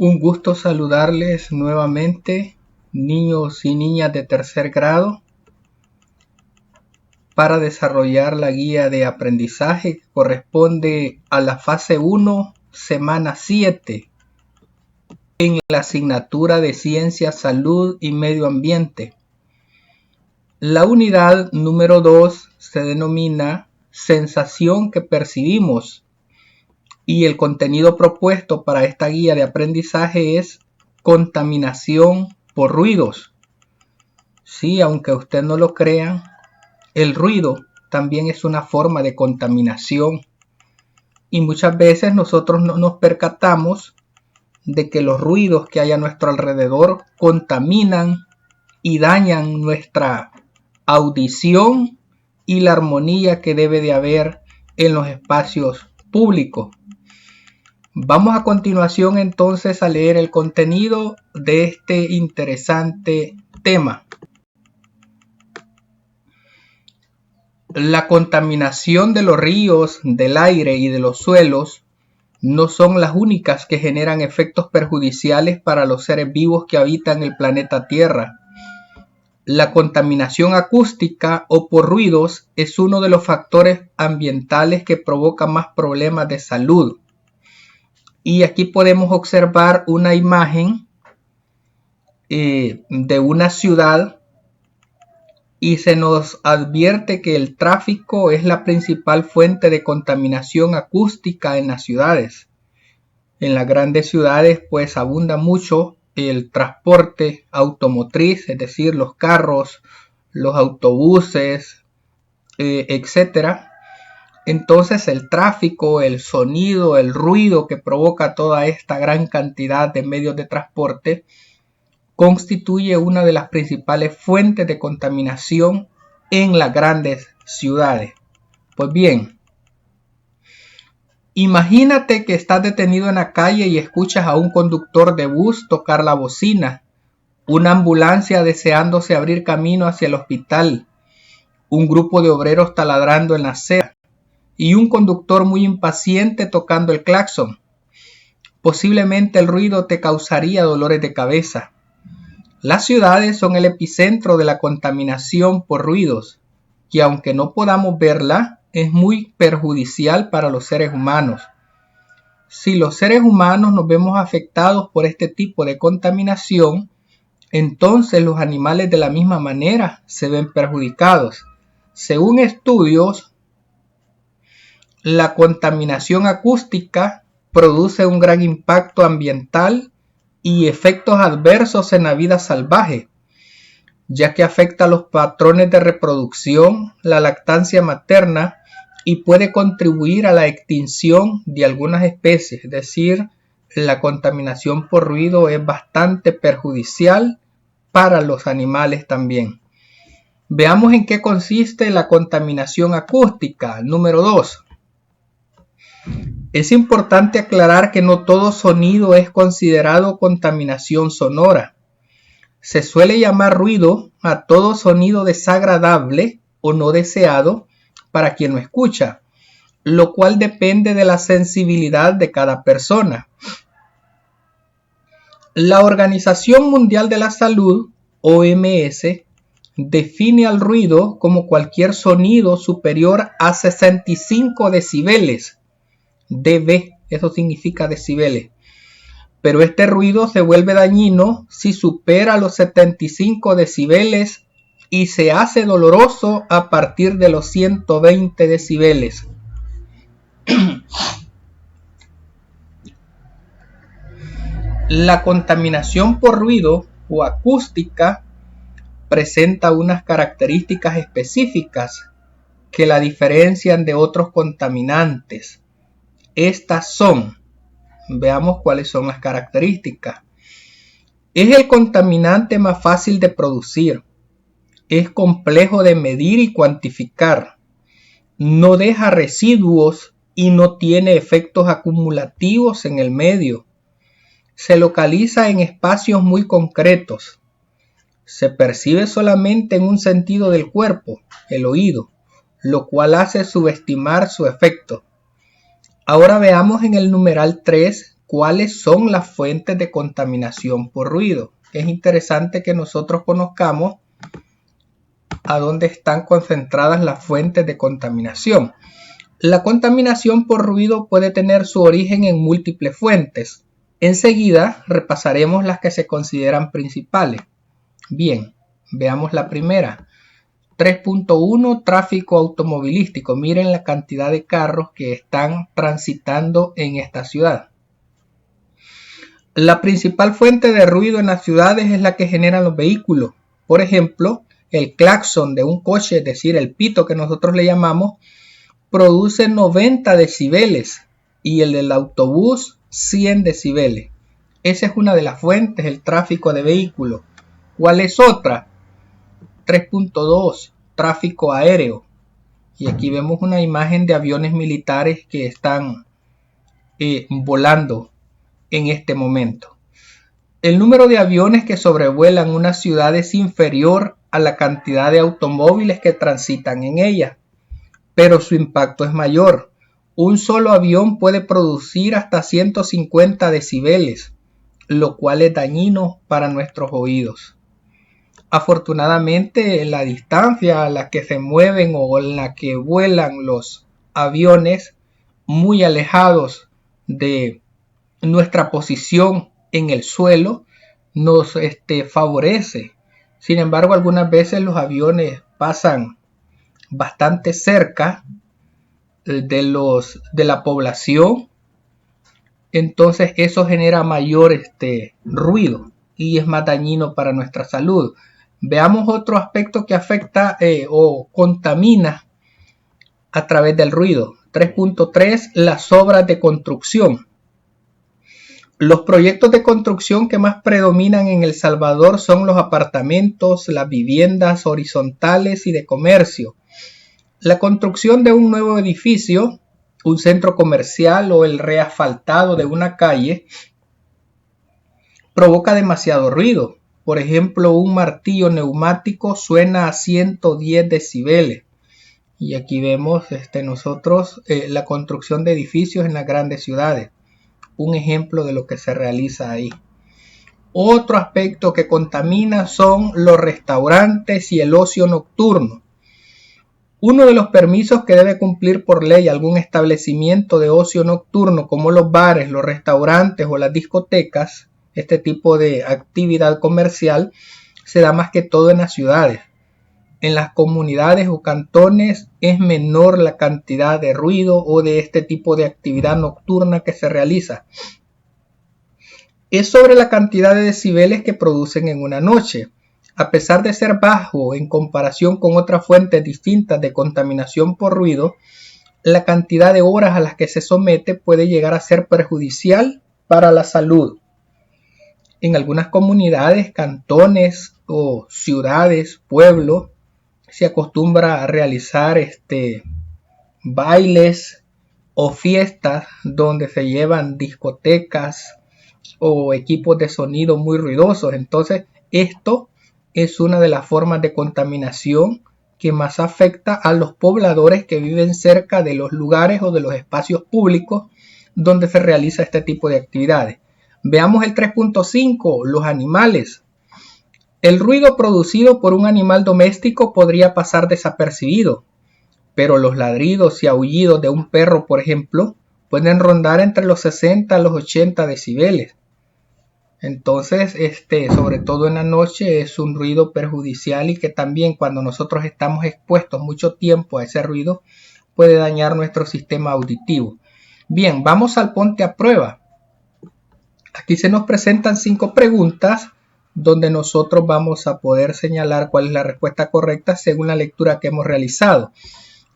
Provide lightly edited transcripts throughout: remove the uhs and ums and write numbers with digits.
Un gusto saludarles nuevamente, niños y niñas de tercer grado, para desarrollar la guía de aprendizaje que corresponde a la fase 1, semana 7, en la asignatura de Ciencia, Salud y Medio Ambiente. La unidad número 2 se denomina Sensación que percibimos. Y el contenido propuesto para esta guía de aprendizaje es contaminación por ruidos. Sí, aunque usted no lo crea, el ruido también es una forma de contaminación. Y muchas veces nosotros no nos percatamos de que los ruidos que hay a nuestro alrededor contaminan y dañan nuestra audición y la armonía que debe de haber en los espacios públicos. Vamos a continuación entonces a leer el contenido de este interesante tema. La contaminación de los ríos, del aire y de los suelos no son las únicas que generan efectos perjudiciales para los seres vivos que habitan el planeta Tierra. La contaminación acústica o por ruidos es uno de los factores ambientales que provoca más problemas de salud. Y aquí podemos observar una imagen de una ciudad y se nos advierte que el tráfico es la principal fuente de contaminación acústica en las ciudades. En las grandes ciudades pues abunda mucho el transporte automotriz, es decir, los carros, los autobuses, etcétera. Entonces el tráfico, el sonido, el ruido que provoca toda esta gran cantidad de medios de transporte constituye una de las principales fuentes de contaminación en las grandes ciudades. Pues bien, imagínate que estás detenido en la calle y escuchas a un conductor de bus tocar la bocina, una ambulancia deseándose abrir camino hacia el hospital, un grupo de obreros taladrando en la acera y un conductor muy impaciente tocando el claxon. Posiblemente el ruido te causaría dolores de cabeza. Las ciudades son el epicentro de la contaminación por ruidos, que aunque no podamos verla, es muy perjudicial para los seres humanos. Si los seres humanos nos vemos afectados por este tipo de contaminación, entonces los animales de la misma manera se ven perjudicados. Según estudios, la contaminación acústica produce un gran impacto ambiental y efectos adversos en la vida salvaje, ya que afecta los patrones de reproducción, la lactancia materna y puede contribuir a la extinción de algunas especies. Es decir, la contaminación por ruido es bastante perjudicial para los animales también. Veamos en qué consiste la contaminación acústica. Número 2. Es importante aclarar que no todo sonido es considerado contaminación sonora. Se suele llamar ruido a todo sonido desagradable o no deseado para quien lo escucha, lo cual depende de la sensibilidad de cada persona. La Organización Mundial de la Salud, OMS, define al ruido como cualquier sonido superior a 65 decibeles. dB, eso significa decibeles. Pero este ruido se vuelve dañino si supera los 75 decibeles y se hace doloroso a partir de los 120 decibeles. La contaminación por ruido o acústica presenta unas características específicas que la diferencian de otros contaminantes. Estas son, veamos cuáles son las características. Es el contaminante más fácil de producir. Es complejo de medir y cuantificar. No deja residuos y no tiene efectos acumulativos en el medio. Se localiza en espacios muy concretos. Se percibe solamente en un sentido del cuerpo, el oído, lo cual hace subestimar su efecto. Ahora veamos en el numeral 3 cuáles son las fuentes de contaminación por ruido. Es interesante que nosotros conozcamos a dónde están concentradas las fuentes de contaminación. La contaminación por ruido puede tener su origen en múltiples fuentes. Enseguida repasaremos las que se consideran principales. Bien, veamos la primera. 3.1 Tráfico automovilístico. Miren la cantidad de carros que están transitando en esta ciudad. La principal fuente de ruido en las ciudades es la que generan los vehículos. Por ejemplo, el claxon de un coche, es decir, el pito que nosotros le llamamos, produce 90 decibeles y el del autobús 100 decibeles. Esa es una de las fuentes, el tráfico de vehículos. ¿Cuál es otra? 3.2 Tráfico aéreo. Y aquí vemos una imagen de aviones militares que están volando en este momento. El número de aviones que sobrevuelan una ciudad es inferior a la cantidad de automóviles que transitan en ella, pero su impacto es mayor. Un solo avión puede producir hasta 150 decibeles, lo cual es dañino para nuestros oídos. Afortunadamente, la distancia a la que se mueven o en la que vuelan los aviones, muy alejados de nuestra posición en el suelo, nos favorece. Sin embargo, algunas veces los aviones pasan bastante cerca de la población, entonces eso genera mayor ruido y es más dañino para nuestra salud. Veamos otro aspecto que afecta o contamina a través del ruido. 3.3 Las obras de construcción. Los proyectos de construcción que más predominan en El Salvador son los apartamentos, las viviendas horizontales y de comercio. La construcción de un nuevo edificio, un centro comercial o el reasfaltado de una calle provoca demasiado ruido. Por ejemplo, un martillo neumático suena a 110 decibeles. Y aquí vemos nosotros la construcción de edificios en las grandes ciudades. Un ejemplo de lo que se realiza ahí. Otro aspecto que contamina son los restaurantes y el ocio nocturno. Uno de los permisos que debe cumplir por ley algún establecimiento de ocio nocturno, como los bares, los restaurantes o las discotecas, este tipo de actividad comercial, se da más que todo en las ciudades. En las comunidades o cantones es menor la cantidad de ruido o de este tipo de actividad nocturna que se realiza. Es sobre la cantidad de decibeles que producen en una noche. A pesar de ser bajo en comparación con otras fuentes distintas de contaminación por ruido, la cantidad de horas a las que se somete puede llegar a ser perjudicial para la salud. En algunas comunidades, cantones o ciudades, pueblos, se acostumbra a realizar bailes o fiestas donde se llevan discotecas o equipos de sonido muy ruidosos. Entonces, esto es una de las formas de contaminación que más afecta a los pobladores que viven cerca de los lugares o de los espacios públicos donde se realiza este tipo de actividades. Veamos el 3.5, los animales. El ruido producido por un animal doméstico podría pasar desapercibido, pero los ladridos y aullidos de un perro, por ejemplo, pueden rondar entre los 60 a los 80 decibeles. Entonces, sobre todo en la noche, es un ruido perjudicial y que también cuando nosotros estamos expuestos mucho tiempo a ese ruido, puede dañar nuestro sistema auditivo. Bien, vamos al ponte a prueba. Aquí se nos presentan 5 preguntas donde nosotros vamos a poder señalar cuál es la respuesta correcta según la lectura que hemos realizado.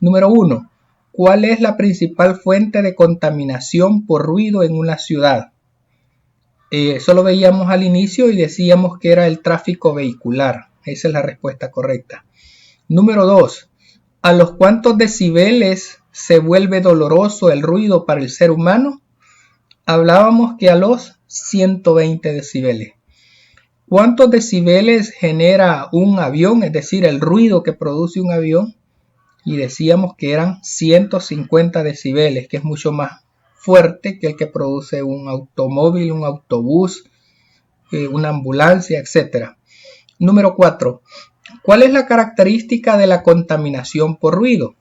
Número 1. ¿Cuál es la principal fuente de contaminación por ruido en una ciudad? Eso lo veíamos al inicio y decíamos que era el tráfico vehicular. Esa es la respuesta correcta. Número 2. ¿A los cuántos decibeles se vuelve doloroso el ruido para el ser humano? Hablábamos que a los 120 decibeles. ¿Cuántos decibeles genera un avión? Es decir, el ruido que produce un avión. Y decíamos que eran 150 decibeles, que es mucho más fuerte que el que produce un automóvil, un autobús, una ambulancia, etc. Número 4. ¿Cuál es la característica de la contaminación por ruido?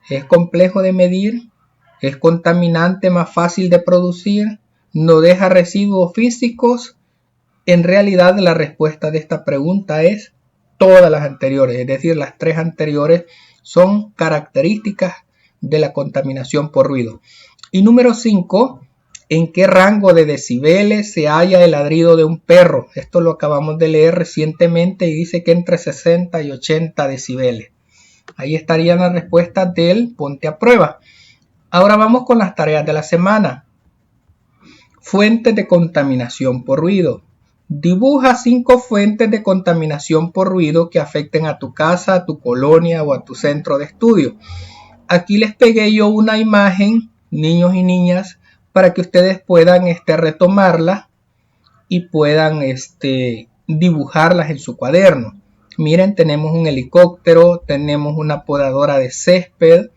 ¿Es complejo de medir? ¿Es contaminante, más fácil de producir? ¿No deja residuos físicos? En realidad la respuesta de esta pregunta es todas las anteriores, es decir, las 3 anteriores son características de la contaminación por ruido. Y número 5, ¿en qué rango de decibeles se halla el ladrido de un perro? Esto lo acabamos de leer recientemente y dice que entre 60 y 80 decibeles. Ahí estarían las respuestas del ponte a prueba. Ahora vamos con las tareas de la semana. Fuentes de contaminación por ruido. Dibuja 5 fuentes de contaminación por ruido que afecten a tu casa, a tu colonia o a tu centro de estudio. Aquí les pegué yo una imagen, niños y niñas, para que ustedes puedan retomarla y puedan dibujarlas en su cuaderno. Miren, tenemos un helicóptero, tenemos una podadora de césped,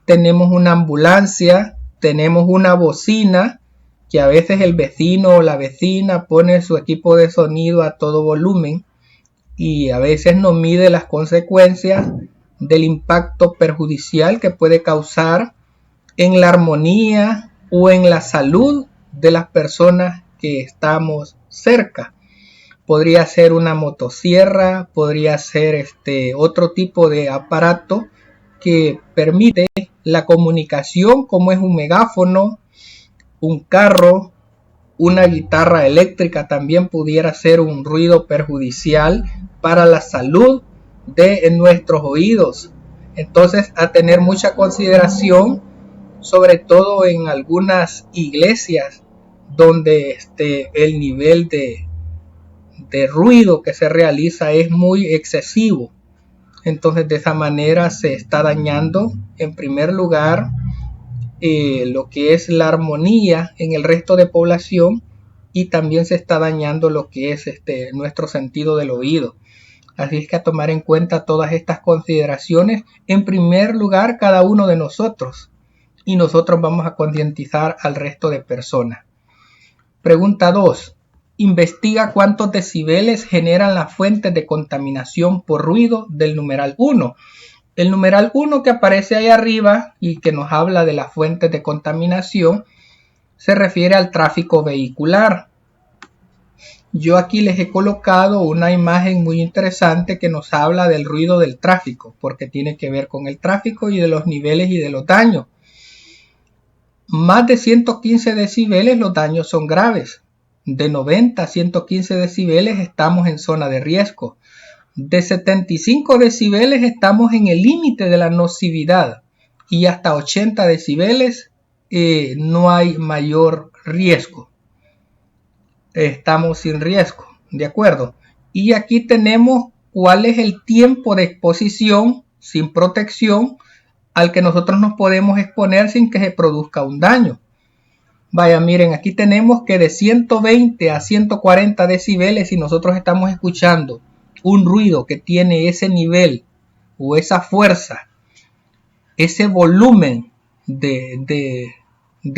tenemos una ambulancia, tenemos una bocina, que a veces el vecino o la vecina pone su equipo de sonido a todo volumen y a veces no mide las consecuencias del impacto perjudicial que puede causar en la armonía o en la salud de las personas que estamos cerca. Podría ser una motosierra, podría ser otro tipo de aparato que permite la comunicación, como es un megáfono, un carro, una guitarra eléctrica también pudiera ser un ruido perjudicial para la salud de nuestros oídos. Entonces, a tener mucha consideración, sobre todo en algunas iglesias donde el nivel de ruido que se realiza es muy excesivo. Entonces, de esa manera se está dañando, en primer lugar, lo que es la armonía en el resto de población y también se está dañando lo que es nuestro sentido del oído. Así es que a tomar en cuenta todas estas consideraciones, en primer lugar cada uno de nosotros, y nosotros vamos a concientizar al resto de personas. Pregunta 2. Investiga cuántos decibeles generan las fuentes de contaminación por ruido del numeral 1. El numeral 1 que aparece ahí arriba y que nos habla de las fuentes de contaminación se refiere al tráfico vehicular. Yo aquí les he colocado una imagen muy interesante que nos habla del ruido del tráfico, porque tiene que ver con el tráfico y de los niveles y de los daños. Más de 115 decibeles los daños son graves. De 90 a 115 decibeles estamos en zona de riesgo. De 75 decibeles estamos en el límite de la nocividad y hasta 80 decibeles no hay mayor riesgo. Estamos sin riesgo, ¿de acuerdo? Y aquí tenemos cuál es el tiempo de exposición sin protección al que nosotros nos podemos exponer sin que se produzca un daño. Vaya, miren, aquí tenemos que de 120 a 140 decibeles, si nosotros estamos escuchando un ruido que tiene ese nivel o esa fuerza, ese volumen de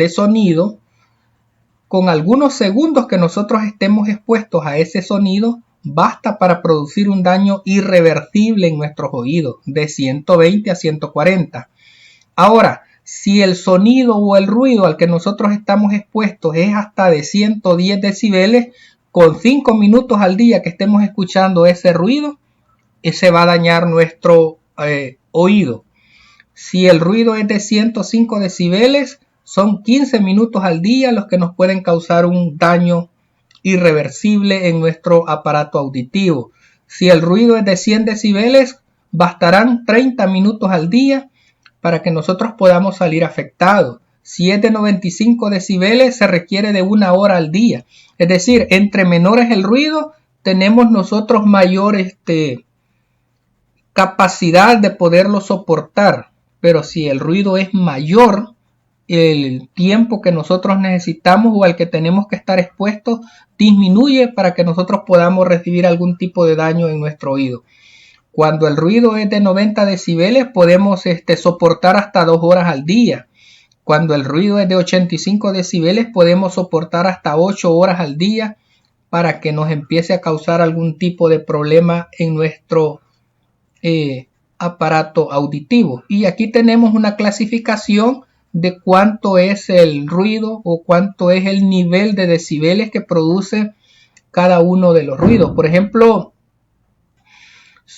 sonido, con algunos segundos que nosotros estemos expuestos a ese sonido, basta para producir un daño irreversible en nuestros oídos, de 120 a 140. Ahora, si el sonido o el ruido al que nosotros estamos expuestos es hasta de 110 decibeles, con 5 minutos al día que estemos escuchando ese ruido, se va a dañar nuestro oído. Si el ruido es de 105 decibeles, son 15 minutos al día los que nos pueden causar un daño irreversible en nuestro aparato auditivo. Si el ruido es de 100 decibeles, bastarán 30 minutos al día para que nosotros podamos salir afectados. Si es de 95 decibeles, se requiere de 1 hora al día. Es decir, entre menores el ruido, tenemos nosotros mayor capacidad de poderlo soportar. Pero si el ruido es mayor, el tiempo que nosotros necesitamos o al que tenemos que estar expuestos disminuye para que nosotros podamos recibir algún tipo de daño en nuestro oído. Cuando el ruido es de 90 decibeles podemos soportar hasta 2 horas al día. Cuando el ruido es de 85 decibeles, podemos soportar hasta 8 horas al día para que nos empiece a causar algún tipo de problema en nuestro aparato auditivo. Y aquí tenemos una clasificación de cuánto es el ruido o cuánto es el nivel de decibeles que produce cada uno de los ruidos. Por ejemplo,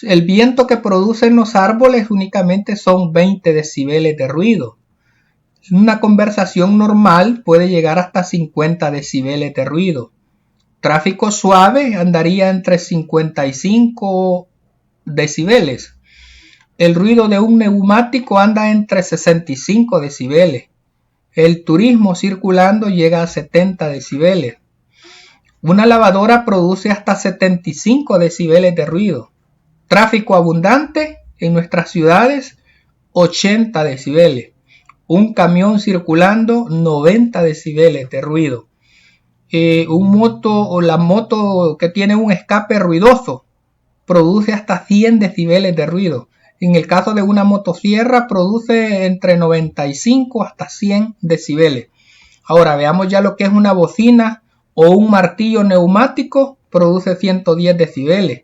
el viento que producen los árboles únicamente son 20 decibeles de ruido. Una conversación normal puede llegar hasta 50 decibeles de ruido. Tráfico suave andaría entre 55 decibeles. El ruido de un neumático anda entre 65 decibeles. El turismo circulando llega a 70 decibeles. Una lavadora produce hasta 75 decibeles de ruido. Tráfico abundante en nuestras ciudades, 80 decibeles. Un camión circulando, 90 decibeles de ruido. La moto que tiene un escape ruidoso produce hasta 100 decibeles de ruido. En el caso de una motosierra produce entre 95 hasta 100 decibeles. Ahora veamos ya lo que es una bocina o un martillo neumático, produce 110 decibeles.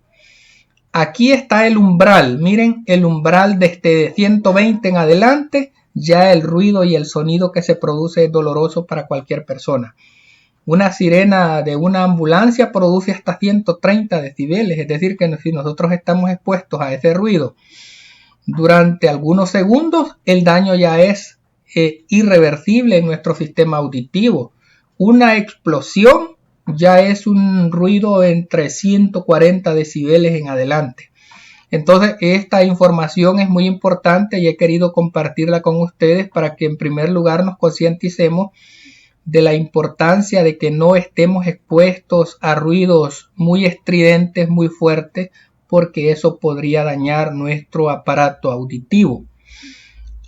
Aquí está el umbral, miren el umbral desde 120 en adelante, ya el ruido y el sonido que se produce es doloroso para cualquier persona. Una sirena de una ambulancia produce hasta 130 decibeles, es decir que si nosotros estamos expuestos a ese ruido durante algunos segundos, el daño ya es irreversible en nuestro sistema auditivo. Una explosión ya es un ruido entre 140 decibeles en adelante. Entonces esta información es muy importante y he querido compartirla con ustedes para que en primer lugar nos concienticemos de la importancia de que no estemos expuestos a ruidos muy estridentes, muy fuertes, porque eso podría dañar nuestro aparato auditivo.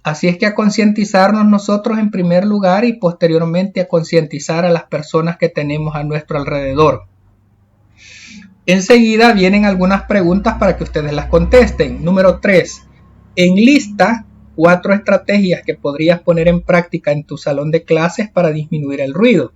Así es que a concientizarnos nosotros en primer lugar y posteriormente a concientizar a las personas que tenemos a nuestro alrededor. Enseguida vienen algunas preguntas para que ustedes las contesten. Número 3. Enlista 4 estrategias que podrías poner en práctica en tu salón de clases para disminuir el ruido.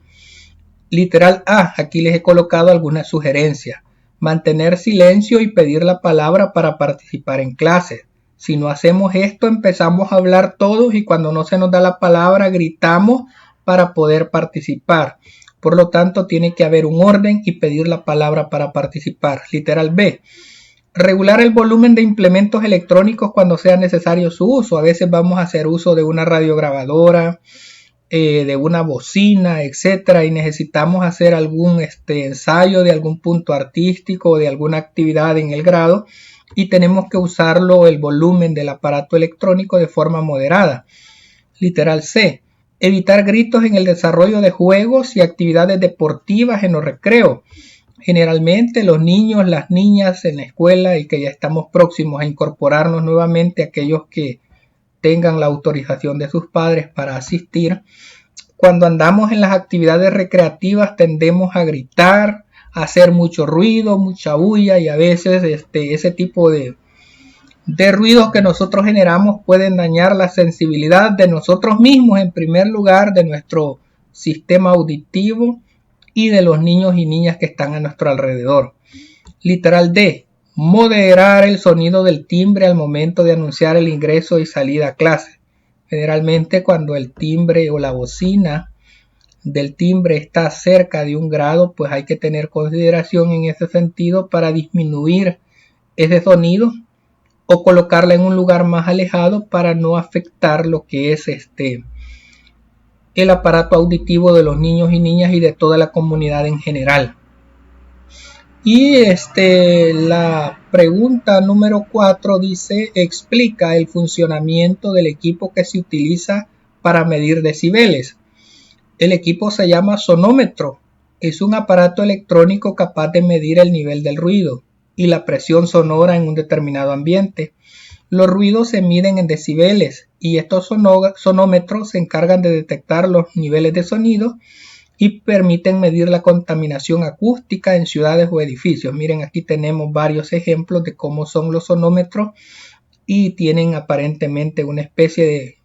Literal A, aquí les he colocado algunas sugerencias. Mantener silencio y pedir la palabra para participar en clases. Si no hacemos esto, empezamos a hablar todos y cuando no se nos da la palabra, gritamos para poder participar. Por lo tanto, tiene que haber un orden y pedir la palabra para participar. Literal B. Regular el volumen de implementos electrónicos cuando sea necesario su uso. A veces vamos a hacer uso de una radiograbadora, de una bocina, etcétera, y necesitamos hacer algún ensayo de algún punto artístico o de alguna actividad en el grado y tenemos que usarlo el volumen del aparato electrónico de forma moderada. Literal C. Evitar gritos en el desarrollo de juegos y actividades deportivas en los recreos. Generalmente los niños, las niñas en la escuela y que ya estamos próximos a incorporarnos nuevamente aquellos que tengan la autorización de sus padres para asistir. Cuando andamos en las actividades recreativas tendemos a gritar, a hacer mucho ruido, mucha bulla y a veces ese tipo de ruidos que nosotros generamos pueden dañar la sensibilidad de nosotros mismos en primer lugar, de nuestro sistema auditivo y de los niños y niñas que están a nuestro alrededor. Literal D. Moderar el sonido del timbre al momento de anunciar el ingreso y salida a clase. Generalmente cuando el timbre o la bocina del timbre está cerca de 1 grado, pues hay que tener consideración en ese sentido para disminuir ese sonido o colocarla en un lugar más alejado para no afectar lo que es el aparato auditivo de los niños y niñas y de toda la comunidad en general. Y la pregunta número 4 dice, explica el funcionamiento del equipo que se utiliza para medir decibeles. El equipo se llama sonómetro. Es un aparato electrónico capaz de medir el nivel del ruido y la presión sonora en un determinado ambiente. Los ruidos se miden en decibeles y estos sonómetros se encargan de detectar los niveles de sonido y permiten medir la contaminación acústica en ciudades o edificios. Miren, aquí tenemos varios ejemplos de cómo son los sonómetros y tienen aparentemente una especie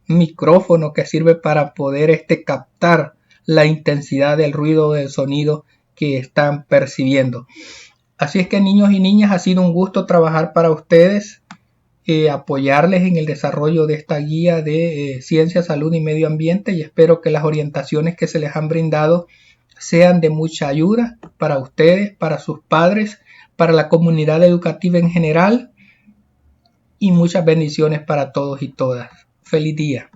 micrófono que sirve para poder captar la intensidad del ruido o del sonido que están percibiendo. Así es que, niños y niñas, ha sido un gusto trabajar para ustedes, apoyarles en el desarrollo de esta guía de ciencia, salud y medio ambiente, y espero que las orientaciones que se les han brindado sean de mucha ayuda para ustedes, para sus padres, para la comunidad educativa en general, y muchas bendiciones para todos y todas. Feliz día.